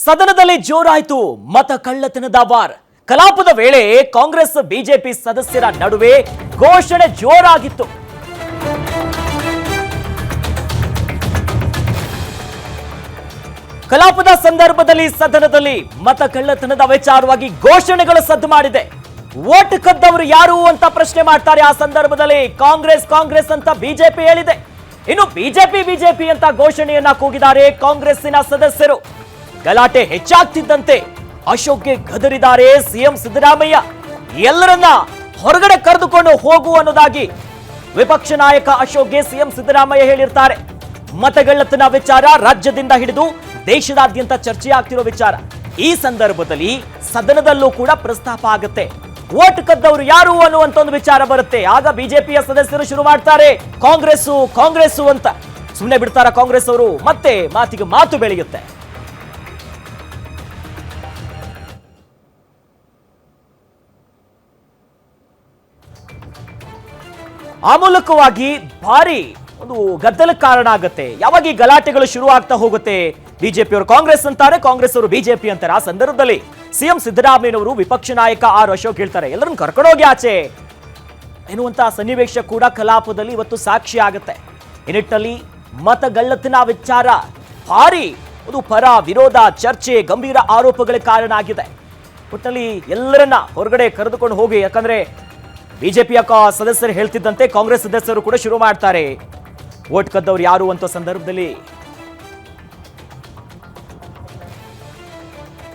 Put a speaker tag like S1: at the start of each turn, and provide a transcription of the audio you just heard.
S1: ಸದನದಲ್ಲಿ ಜೋರಾಯಿತು ಮತ ಕಳ್ಳತನದ ವಾರ್. ಕಲಾಪದ ವೇಳೆ ಕಾಂಗ್ರೆಸ್ ಬಿಜೆಪಿ ಸದಸ್ಯರ ನಡುವೆ ಘೋಷಣೆ ಜೋರಾಗಿತ್ತು. ಕಲಾಪದ ಸಂದರ್ಭದಲ್ಲಿ ಸದನದಲ್ಲಿ ಮತ ಕಳ್ಳತನದ ವಿಚಾರವಾಗಿ ಘೋಷಣೆಗಳು ಸದ್ದು ಮಾಡಿದೆ. ವೋಟ್ ಕದ್ದವರು ಯಾರು ಅಂತ ಪ್ರಶ್ನೆ ಮಾಡ್ತಾರೆ. ಆ ಸಂದರ್ಭದಲ್ಲಿ ಕಾಂಗ್ರೆಸ್ ಅಂತ ಬಿಜೆಪಿ ಹೇಳಿದೆ. ಇನ್ನು ಬಿಜೆಪಿ ಅಂತ ಘೋಷಣೆಯನ್ನ ಕೂಗಿದ್ದಾರೆ ಕಾಂಗ್ರೆಸ್ಸಿನ ಸದಸ್ಯರು. ಗಲಾಟೆ ಹೆಚ್ಚಾಗ್ತಿದ್ದಂತೆ ಅಶೋಕ್ಗೆ ಗದರಿದ್ದಾರೆ ಸಿಎಂ ಸಿದ್ದರಾಮಯ್ಯ. ಎಲ್ಲರನ್ನ ಹೊರಗಡೆ ಕರೆದುಕೊಂಡು ಹೋಗು ಅನ್ನೋದಾಗಿ ವಿಪಕ್ಷ ನಾಯಕ ಅಶೋಕ್ಗೆ ಸಿಎಂ ಸಿದ್ದರಾಮಯ್ಯ ಹೇಳಿರ್ತಾರೆ. ಮತಗಳ್ಳತನ ವಿಚಾರ ರಾಜ್ಯದಿಂದ ಹಿಡಿದು ದೇಶದಾದ್ಯಂತ ಚರ್ಚೆ ಆಗ್ತಿರೋ ವಿಚಾರ. ಈ ಸಂದರ್ಭದಲ್ಲಿ ಸದನದಲ್ಲೂ ಕೂಡ ಪ್ರಸ್ತಾಪ ಆಗುತ್ತೆ. ವೋಟ್ ಕದ್ದವರು ಯಾರು ಅನ್ನುವಂತ ಒಂದು ವಿಚಾರ ಬರುತ್ತೆ. ಆಗ ಬಿಜೆಪಿಯ ಸದಸ್ಯರು ಶುರು ಮಾಡ್ತಾರೆ ಕಾಂಗ್ರೆಸ್ಸು ಅಂತ. ಸುಮ್ಮನೆ ಬಿಡ್ತಾರ ಕಾಂಗ್ರೆಸ್ ಅವರು? ಮತ್ತೆ ಮಾತಿಗೆ ಮಾತು ಬೆಳೆಯುತ್ತೆ. ಆ ಮೂಲಕವಾಗಿ ಭಾರಿ ಒಂದು ಗದ್ದಲಕ್ಕೆ ಕಾರಣ ಆಗುತ್ತೆ. ಯಾವಾಗ ಈ ಗಲಾಟೆಗಳು ಶುರು ಆಗ್ತಾ ಹೋಗುತ್ತೆ, ಬಿಜೆಪಿಯವರು ಕಾಂಗ್ರೆಸ್ ಅಂತಾರೆ, ಕಾಂಗ್ರೆಸ್ ಅವರು ಬಿಜೆಪಿ ಅಂತಾರೆ. ಆ ಸಂದರ್ಭದಲ್ಲಿ ಸಿಎಂ ಸಿದ್ದರಾಮಯ್ಯನವರು ವಿಪಕ್ಷ ನಾಯಕ ಆರ್ ಅಶೋಕ್ ಹೇಳ್ತಾರೆ, ಎಲ್ಲರನ್ನು ಕರ್ಕೊಂಡೋಗಿ ಆಚೆ ಎನ್ನುವಂತಹ ಸನ್ನಿವೇಶ ಕೂಡ ಕಲಾಪದಲ್ಲಿ ಇವತ್ತು ಸಾಕ್ಷಿ ಆಗುತ್ತೆ. ಈ ನಿಟ್ಟಿನಲ್ಲಿ ಮತಗಳ್ಳತನ ವಿಚಾರ ಭಾರಿ ಒಂದು ಪರ ವಿರೋಧ ಚರ್ಚೆ, ಗಂಭೀರ ಆರೋಪಗಳಿಗೆ ಕಾರಣ ಆಗಿದೆ. ಒಟ್ಟಿನಲ್ಲಿ ಎಲ್ಲರನ್ನ ಹೊರಗಡೆ ಕರೆದುಕೊಂಡು ಹೋಗಿ, ಯಾಕಂದ್ರೆ ಬಿಜೆಪಿಯ ಸದಸ್ಯರು ಹೇಳ್ತಿದ್ದಂತೆ ಕಾಂಗ್ರೆಸ್ ಸದಸ್ಯರು ಕೂಡ ಶುರು ಮಾಡ್ತಾರೆ ವೋಟ್ ಕದ್ದವ್ರು ಯಾರು ಅಂತ ಸಂದರ್ಭದಲ್ಲಿ